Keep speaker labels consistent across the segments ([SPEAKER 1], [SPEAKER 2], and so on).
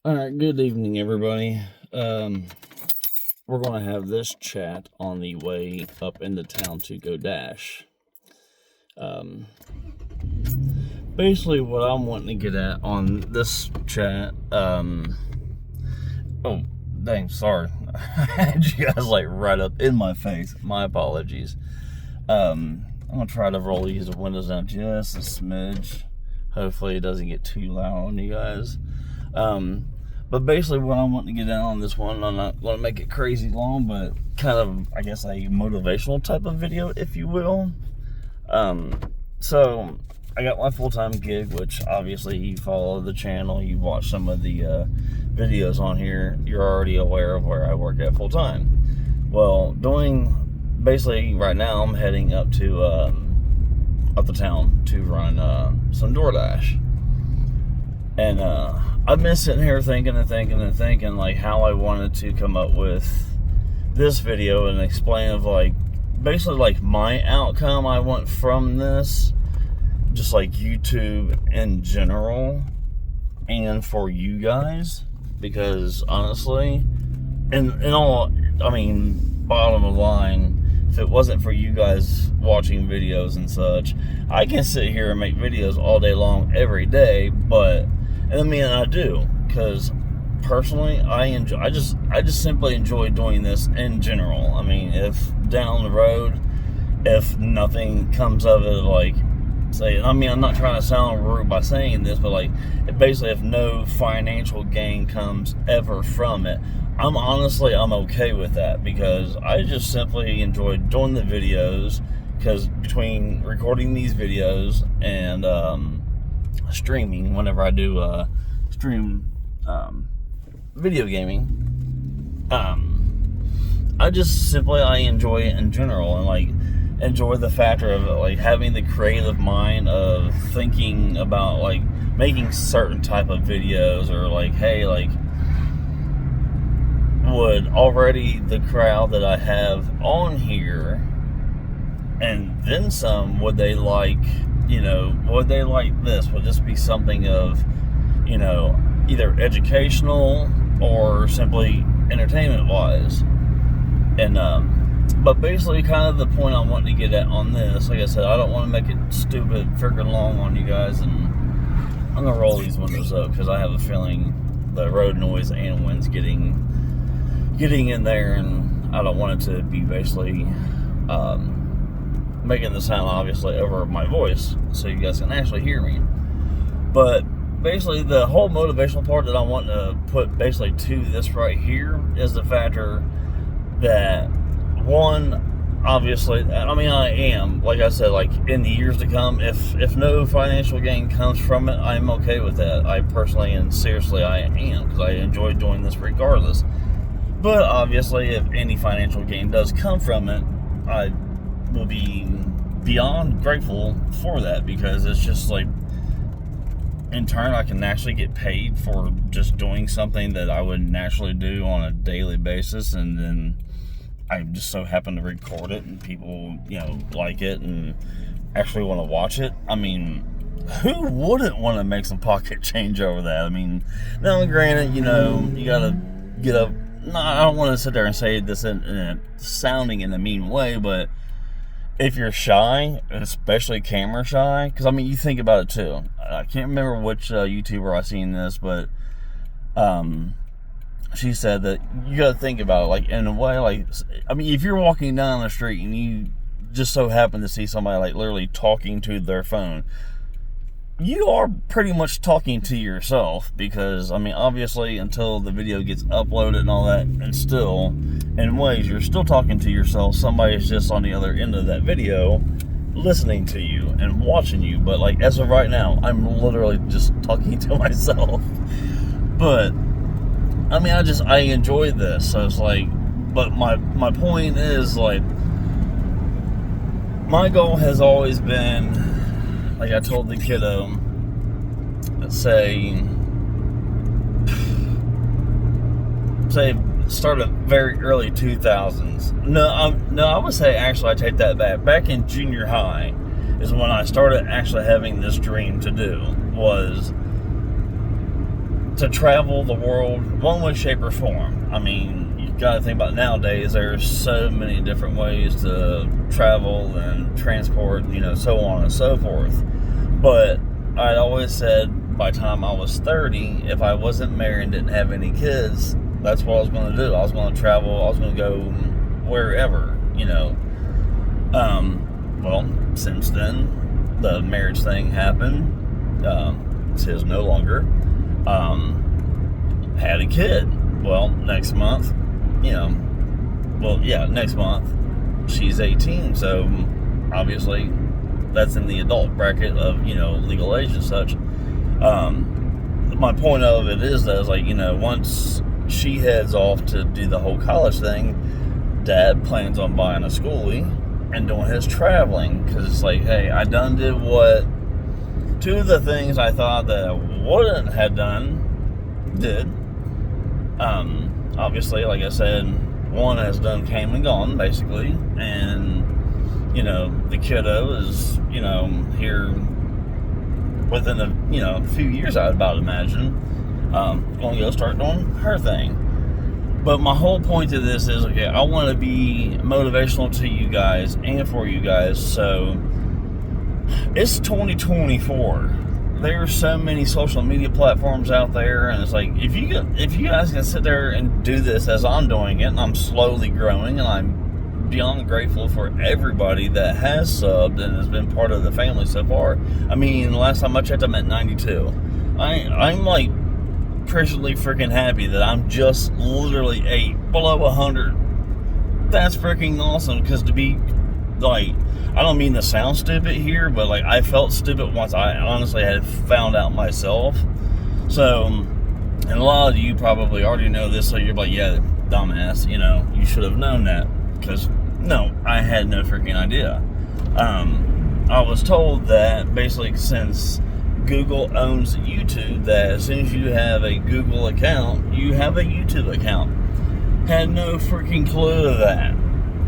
[SPEAKER 1] All right, good evening, everybody. We're going to have this chat on the way up into town to go dash. Basically, what I'm wanting to get at on this chat, oh, dang, sorry. I had you guys like right up in my face. My apologies. I'm going to try to roll these windows down just a smidge. Hopefully, it doesn't get too loud on you guys. But basically what I'm wanting to get down on this one, I'm not going to make it crazy long, but kind of, I guess, a motivational type of video, if you will. So, I got my full-time gig, which obviously you follow the channel, you watch some of the videos on here, you're already aware of where I work at full-time. Well, basically right now I'm heading up to, up the town to run some DoorDash. And I've been sitting here thinking like how I wanted to come up with this video and explain of like basically like my outcome I want from this, just like YouTube in general and for you guys, because honestly, bottom of the line, if it wasn't for you guys watching videos and such, I can sit here and make videos all day long every day, but I do, because personally, I just simply enjoy doing this in general. I mean, if down the road, if nothing comes of it, like, I'm not trying to sound rude by saying this, but like, basically, if no financial gain comes ever from it, I'm okay with that, because I just simply enjoy doing the videos, because between recording these videos and, streaming, whenever I do stream video gaming, I just simply enjoy it in general, and like enjoy the factor of like having the creative mind of thinking about like making certain type of videos, or like, hey, like, would already the crowd that I have on here and then some, would they like this? Would this be something of, either educational or simply entertainment wise? And, but basically kind of the point I'm wanting to get at on this, like I said, I don't want to make it stupid freaking long on you guys, and I'm going to roll these windows up because I have a feeling the road noise and wind's getting in there, and I don't want it to be basically, making the sound obviously over my voice so you guys can actually hear me. But basically the whole motivational part that I want to put basically to this right here is the factor that, one, obviously, I am, like I said, like in the years to come, if no financial gain comes from it, I'm okay with that. I personally and seriously I am, because I enjoy doing this regardless. But obviously if any financial gain does come from it, I will be beyond grateful for that, because it's just like, in turn, I can actually get paid for just doing something that I would naturally do on a daily basis, and then I just so happen to record it and people, like it and actually want to watch it. I mean, who wouldn't want to make some pocket change over that? I mean, now granted, you gotta get up. No, I don't want to sit there and say this in sounding in a mean way, but if you're shy, especially camera shy, because you think about it too. I can't remember which YouTuber I seen this, but she said that you got to think about it, like, in a way, like, if you're walking down the street and you just so happen to see somebody like literally talking to their phone, you are pretty much talking to yourself, because obviously until the video gets uploaded and all that, and still in ways you're still talking to yourself, somebody's just on the other end of that video listening to you and watching you. But like, as of right now, I'm literally just talking to myself. But I enjoy this, so it's like, but my point is, like, my goal has always been, like I told the kiddo, say started very early 2000s. No, I would say, actually, I take that back. Back in junior high is when I started actually having this dream to do, was to travel the world one way, shape, or form. I mean, you got to think about nowadays, there's so many different ways to travel and transport, so on and so forth. But I'd always said by the time I was 30, if I wasn't married and didn't have any kids, that's what I was going to do. I was going to travel. I was going to go wherever, Well, since then, the marriage thing happened. It's his no longer. Had a kid. Well, next month, next month, she's 18. So, obviously, that's in the adult bracket of, legal age and such. My point of it is that, once she heads off to do the whole college thing, Dad plans on buying a schoolie and doing his traveling, because it's like, hey, I done did what two of the things I thought that I wouldn't have did. Obviously, like I said, one has done came and gone, basically, and the kiddo is here within a few years, I'd about imagine, going to go start doing her thing. But my whole point to this is, okay, I want to be motivational to you guys and for you guys. So it's 2024. There are so many social media platforms out there, and it's like, if you guys can sit there and do this as I'm doing it, and I'm slowly growing, and I'm beyond grateful for everybody that has subbed and has been part of the family so far. I mean, last time I checked, I'm at 92. I'm like personally freaking happy that I'm just literally below 100. That's freaking awesome, because to be like, I don't mean to sound stupid here, but like, I felt stupid once I honestly had found out myself. So, and a lot of you probably already know this, so you're like, yeah, dumbass, you should have known that, because no, I had no freaking idea. I was told that basically, since Google owns YouTube, that as soon as you have a Google account, you have a YouTube account. Had no freaking clue of that.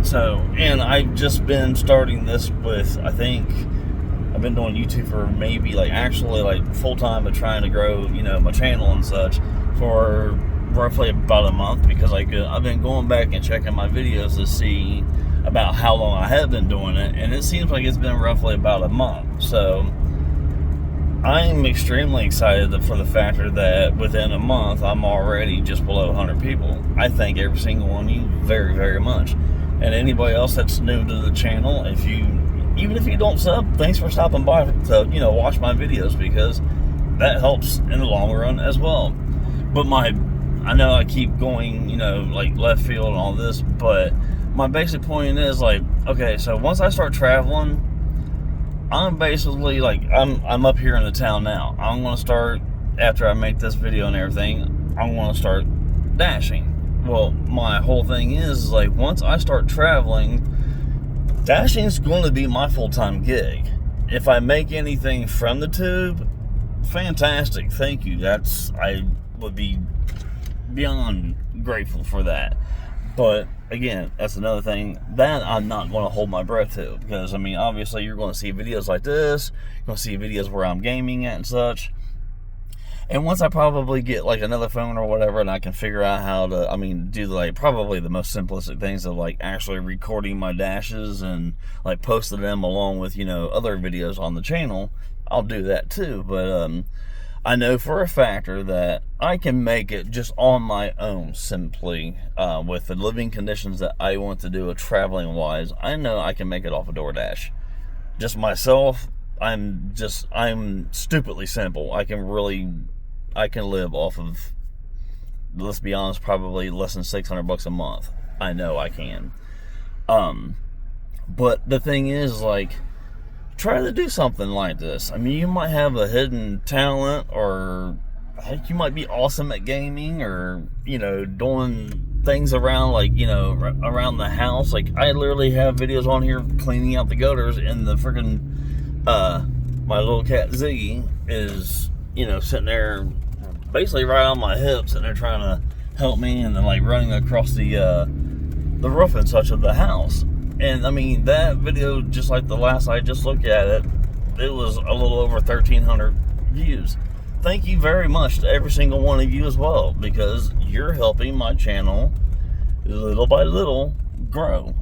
[SPEAKER 1] So, and I've just been starting this with, I think, I've been doing YouTube for maybe actually full time, but trying to grow, my channel and such for roughly about a month, because I've been going back and checking my videos to see about how long I have been doing it, and it seems like it's been roughly about a month. So I'm extremely excited for the factor that within a month I'm already just below 100 people. I thank every single one of you very, very much. And anybody else that's new to the channel, even if you don't sub, thanks for stopping by to watch my videos, because that helps in the long run as well. But I know I keep going left field and all this, but my basic point is okay, so once I start traveling, I'm basically I'm up here in the town now. I'm going to start, after I make this video and everything, I'm going to start dashing. Well, my whole thing is once I start traveling, dashing is going to be my full-time gig. If I make anything from the tube, fantastic, thank you. I would be beyond grateful for that. But again, that's another thing that I'm not going to hold my breath to, because obviously you're going to see videos like this, you're going to see videos where I'm gaming at and such. And once I probably get another phone or whatever, and I can figure out how to, do probably the most simplistic things of actually recording my dashes and posting them along with, other videos on the channel, I'll do that too. But I know for a factor that I can make it just on my own, simply with the living conditions that I want to do traveling wise. I know I can make it off of DoorDash. Just myself, I'm stupidly simple. I can live off of, let's be honest, probably less than $600 a month. I know I can. But the thing is, try to do something like this. You might have a hidden talent, or heck, you might be awesome at gaming, or doing things around around the house. I literally have videos on here cleaning out the gutters, and the freaking my little cat Ziggy is sitting there basically right on my hips, and they're trying to help me, and then running across the roof and such of the house. And that video, just like the last I just looked at it, it was a little over 1,300 views. thank you very much to every single one of you as well, because you're helping my channel little by little grow.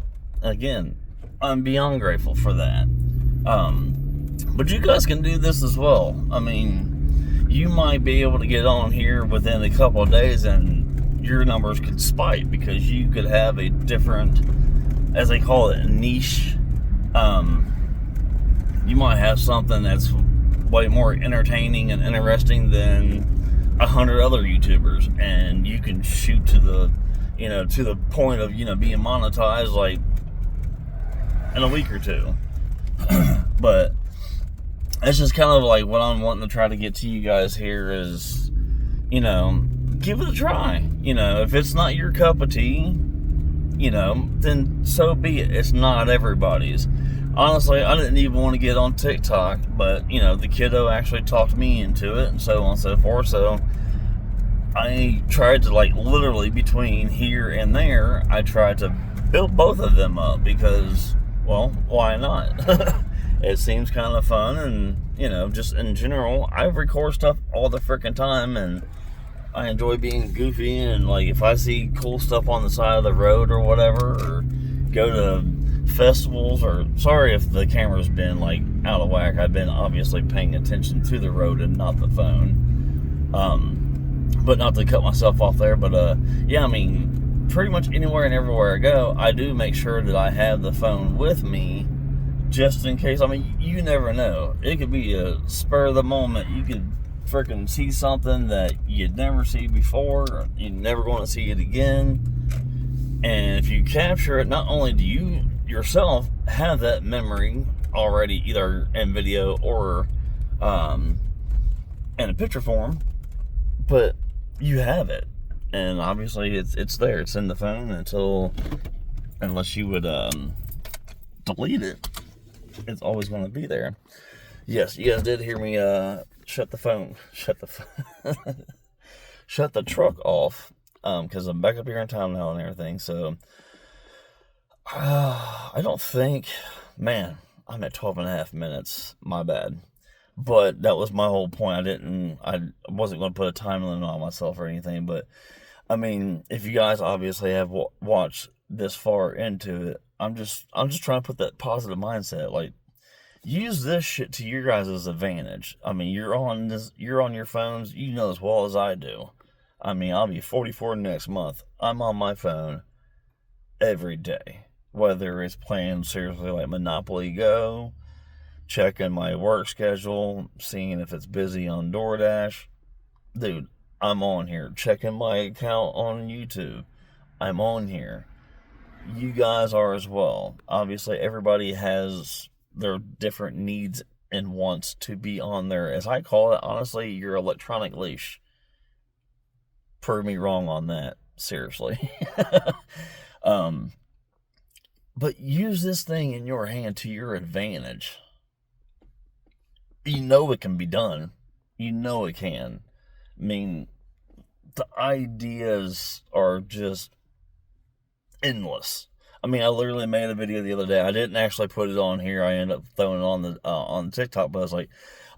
[SPEAKER 1] Again, I'm beyond grateful for that. But you guys can do this as well. I mean, you might be able to get on here within a couple of days and your numbers could spike because you could have a different, as they call it, niche. You might have something that's way more entertaining and interesting than 100 other YouTubers, and you can shoot to the, to the point of, being monetized like in a week or two. But it's just kind of like what I'm wanting to try to get to you guys here is, give it a try. If it's not your cup of tea, then so be it. It's not everybody's. Honestly, I didn't even want to get on TikTok, but, the kiddo actually talked me into it and so on and so forth. So I tried to, literally between here and there, I tried to build both of them up because, well, why not? It seems kind of fun, and, just in general, I record stuff all the freaking time, and I enjoy being goofy, and, if I see cool stuff on the side of the road or whatever, or go to festivals, or, sorry if the camera's been, out of whack, I've been obviously paying attention to the road and not the phone, but not to cut myself off there, but, yeah, I mean, pretty much anywhere and everywhere I go, I do make sure that I have the phone with me, just in case. I mean, you never know. It could be a spur of the moment. You could freaking see something that you'd never see before. You're never going to see it again. And if you capture it, not only do you yourself have that memory already, either in video or in a picture form, but you have it. And obviously it's there. It's in the phone unless you would delete it. It's always going to be there. Yes, you guys did hear me shut the truck off, because I'm back up here in town now and everything. So I don't think, man, I'm at 12 and a half minutes. My bad. But that was my whole point. I wasn't going to put a time limit on myself or anything. But I mean, if you guys obviously have watched this far into it, I'm just trying to put that positive mindset. Use this shit to your guys' advantage. I mean, you're on your phones, as well as I do. I mean, I'll be 44 next month. I'm on my phone every day. Whether it's playing seriously like Monopoly Go, checking my work schedule, seeing if it's busy on DoorDash. Dude, I'm on here. Checking my account on YouTube. I'm on here. You guys are as well. Obviously, everybody has their different needs and wants to be on there. As I call it, honestly, your electronic leash. Prove me wrong on that. Seriously. But use this thing in your hand to your advantage. It can be done. It can. I mean, the ideas are just endless. I mean, I literally made a video the other day. I didn't actually put it on here. I ended up throwing it on TikTok, but I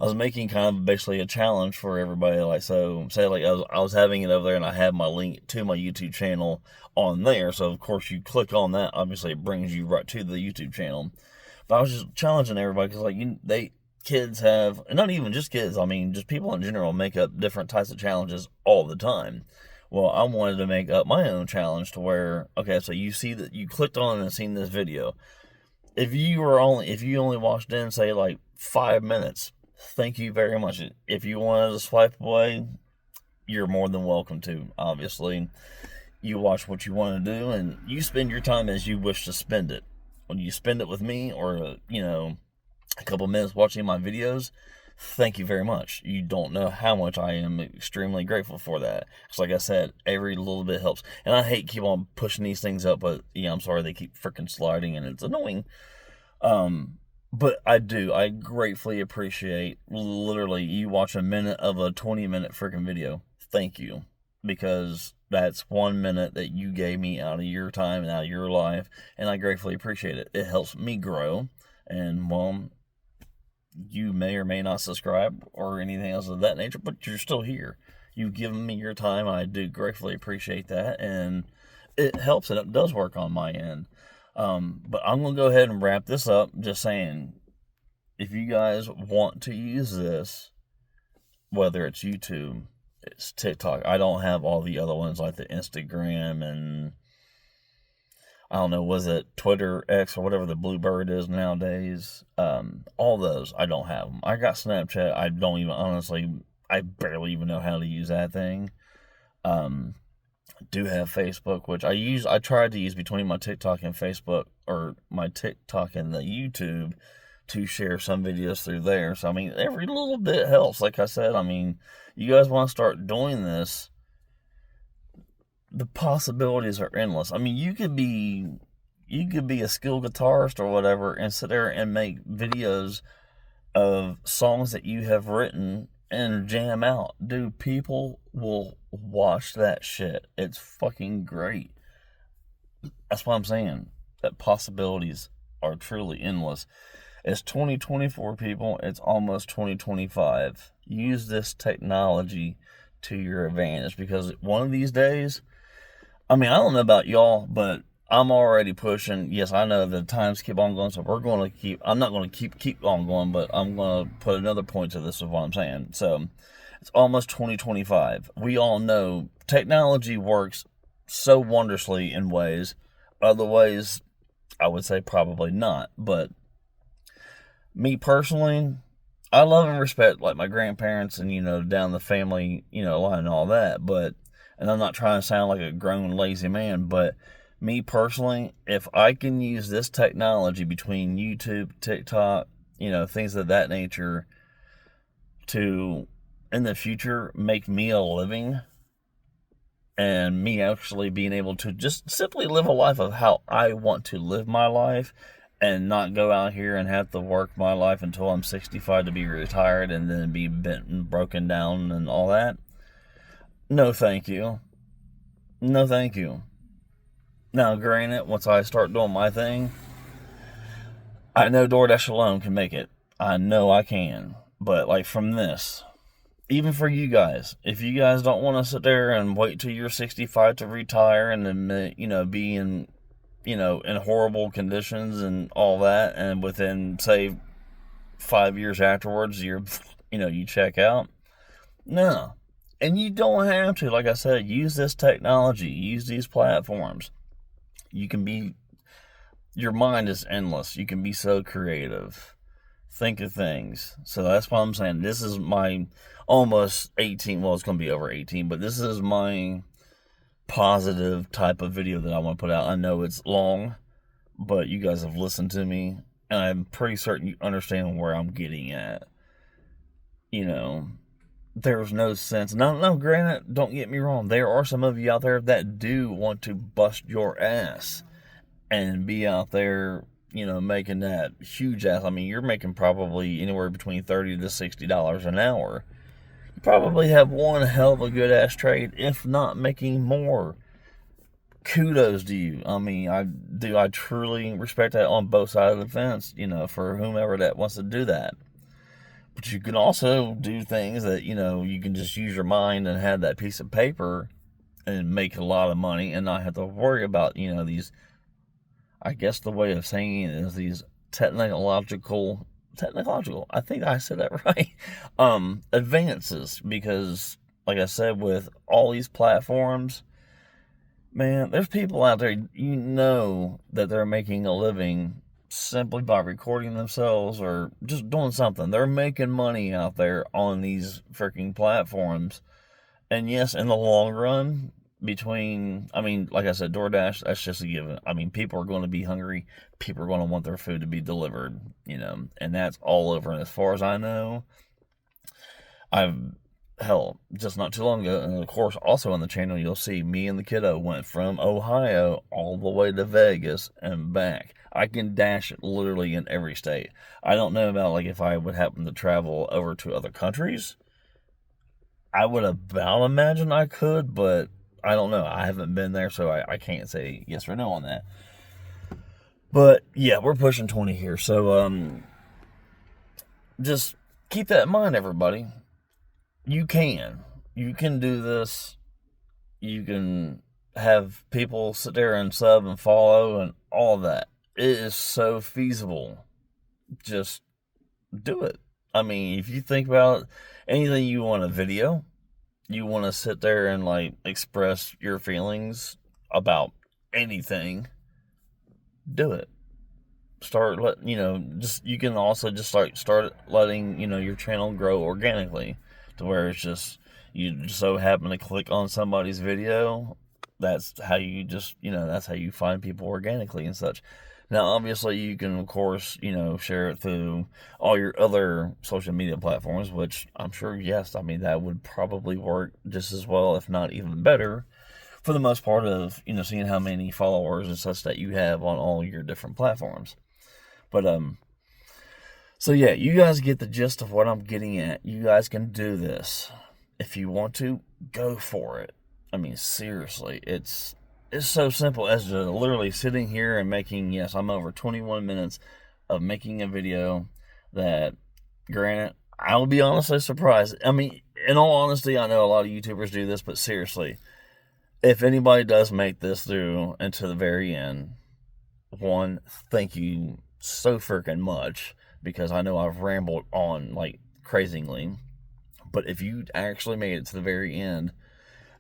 [SPEAKER 1] was making kind of basically a challenge for everybody. Say I was having it over there, and I had my link to my YouTube channel on there. So of course you click on that. Obviously, it brings you right to the YouTube channel. But I was just challenging everybody because kids have, and not even just kids. I mean, just people in general make up different types of challenges all the time. Well, I wanted to make up my own challenge to where, okay, so you see that you clicked on and seen this video. If you only watched in, say, 5 minutes, thank you very much. If you wanted to swipe away, you're more than welcome to. Obviously, you watch what you want to do, and you spend your time as you wish to spend it. When you spend it with me, or, a couple minutes watching my videos, thank you very much. You don't know how much I am extremely grateful for that. Because like I said, every little bit helps. And I hate keep on pushing these things up, but yeah, I'm sorry they keep freaking sliding and it's annoying. But I gratefully appreciate literally you watch a minute of a 20-minute freaking video. Thank you. Because that's 1 minute that you gave me out of your time and out of your life. And I gratefully appreciate it. It helps me grow. And, well, you may or may not subscribe or anything else of that nature, but you're still here. You've given me your time. I do gratefully appreciate that, and it helps, and it does work on my end. But I'm going to go ahead and wrap this up just saying, if you guys want to use this, whether it's YouTube, it's TikTok. I don't have all the other ones like the Instagram and I don't know, was it Twitter, X, or whatever the Bluebird is nowadays? All those, I don't have them. I got Snapchat. I don't even, honestly, I barely even know how to use that thing. Do have Facebook, which I tried to use between my TikTok and Facebook, or my TikTok and the YouTube, to share some videos through there. So, I mean, every little bit helps. Like I said, I mean, you guys want to start doing this, the possibilities are endless. I mean, you could be a skilled guitarist or whatever and sit there and make videos of songs that you have written and jam out. Dude, people will watch that shit. It's fucking great. That's what I'm saying. That possibilities are truly endless. It's 2024, people. It's almost 2025. Use this technology to your advantage, because one of these days, I mean, I don't know about y'all, but I'm already pushing. Yes, I know the times keep on going, so I'm not going to keep on going, but I'm going to put another point to this of what I'm saying. So it's almost 2025. We all know technology works so wondrously in ways. Other ways, I would say probably not. But me personally, I love and respect like my grandparents and, down the family, line and all that. And I'm not trying to sound like a grown lazy man, but me personally, if I can use this technology between YouTube, TikTok, things of that nature to, in the future, make me a living, and me actually being able to just simply live a life of how I want to live my life, and not go out here and have to work my life until I'm 65 to be retired and then be bent and broken down and all that. No, thank you. No, thank you. Now, granted, once I start doing my thing, I know DoorDash alone can make it. I know I can. But, like, from this, even for you guys, if you guys don't want to sit there and wait till you're 65 to retire and then, be in, in horrible conditions and all that, and within, say, 5 years afterwards, you check out. No. And you don't have to, like I said, use this technology, use these platforms. Your mind is endless. You can be so creative. Think of things. So that's what I'm saying. This is my almost 18, well, it's going to be over 18, but this is my positive type of video that I want to put out. I know it's long, but you guys have listened to me, and I'm pretty certain you understand where I'm getting at. There's no sense. No, granted, don't get me wrong. There are some of you out there that do want to bust your ass and be out there, making that huge ass. I mean, you're making probably anywhere between $30 to $60 an hour. You probably have one hell of a good ass trade, if not making more. Kudos to you. I mean, I truly respect that on both sides of the fence, for whomever that wants to do that. But you can also do things that, you can just use your mind and have that piece of paper and make a lot of money and not have to worry about, these, I guess the way of saying it is these technological, I think I said that right, advances. Because, like I said, with all these platforms, man, there's people out there, that they're making a living simply by recording themselves or just doing something. They're making money out there on these freaking platforms. And yes, in the long run, like I said, DoorDash, that's just a given. I mean, people are going to be hungry. People are going to want their food to be delivered, and that's all over. And as far as I know, just not too long ago, and of course, also on the channel, you'll see me and the kiddo went from Ohio all the way to Vegas and back. I can dash it literally in every state. I don't know about, like, if I would happen to travel over to other countries. I would about imagine I could, but I don't know. I haven't been there, so I can't say yes or no on that. But, yeah, we're pushing 20 here, so, just keep that in mind, everybody. You can do this. You can have people sit there and sub and follow and all of that. It is so feasible. Just do it. I mean, if you think about anything, you want a video, you want to sit there and like express your feelings about anything, do it. Start let just you can also just start letting your channel grow organically to where it's just you just so happen to click on somebody's video. That's how you that's how you find people organically and such. Now, obviously, you can, of course, share it through all your other social media platforms, which I'm sure, yes, I mean, that would probably work just as well, if not even better, for the most part of, seeing how many followers and such that you have on all your different platforms. But, so yeah, you guys get the gist of what I'm getting at. You guys can do this. If you want to, go for it. I mean, seriously, it's so simple as to literally sitting here and making, yes, I'm over 21 minutes of making a video that, granted, I'll be honestly surprised. I mean, in all honesty, I know a lot of YouTubers do this, but seriously, if anybody does make this through into the very end, one, thank you so freaking much, because I know I've rambled on like crazily. But if you actually made it to the very end,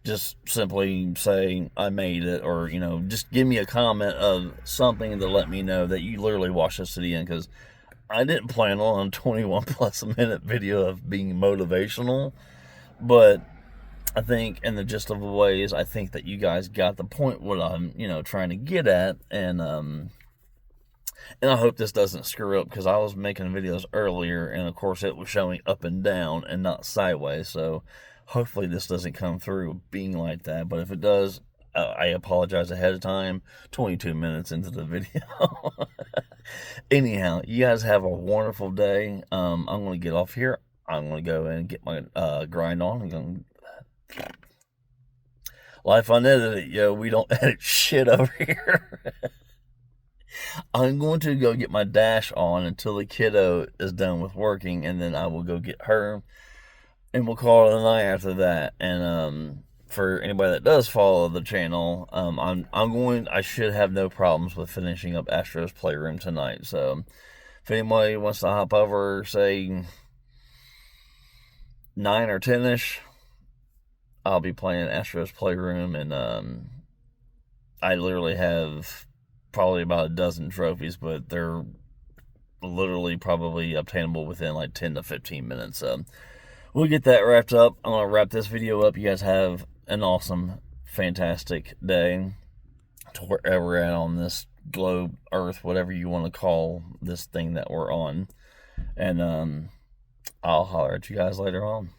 [SPEAKER 1] just simply say I made it, or just give me a comment of something to let me know that you literally watched this to the end, because I didn't plan on a 21 plus minute video of being motivational, but I think in the gist of the ways, I think that you guys got the point what I'm trying to get at, and I hope this doesn't screw up, because I was making videos earlier, and of course it was showing up and down and not sideways, so hopefully this doesn't come through being like that. But if it does, I apologize ahead of time. 22 minutes into the video. Anyhow, you guys have a wonderful day. I'm going to get off here. I'm going to go and get my grind on. I'm going to... Life unedited, yo. We don't edit shit over here. I'm going to go get my dash on until the kiddo is done with working, and then I will go get her, and we'll call it a night after that. And for anybody that does follow the channel, I should have no problems with finishing up Astro's Playroom tonight. So if anybody wants to hop over, say 9 or 10ish, I'll be playing Astro's Playroom, and I literally have probably about a dozen trophies, but they're literally probably obtainable within like 10 to 15 minutes. So we'll get that wrapped up. I'm going to wrap this video up. You guys have an awesome, fantastic day to wherever we're at on this globe, Earth, whatever you want to call this thing that we're on. And I'll holler at you guys later on.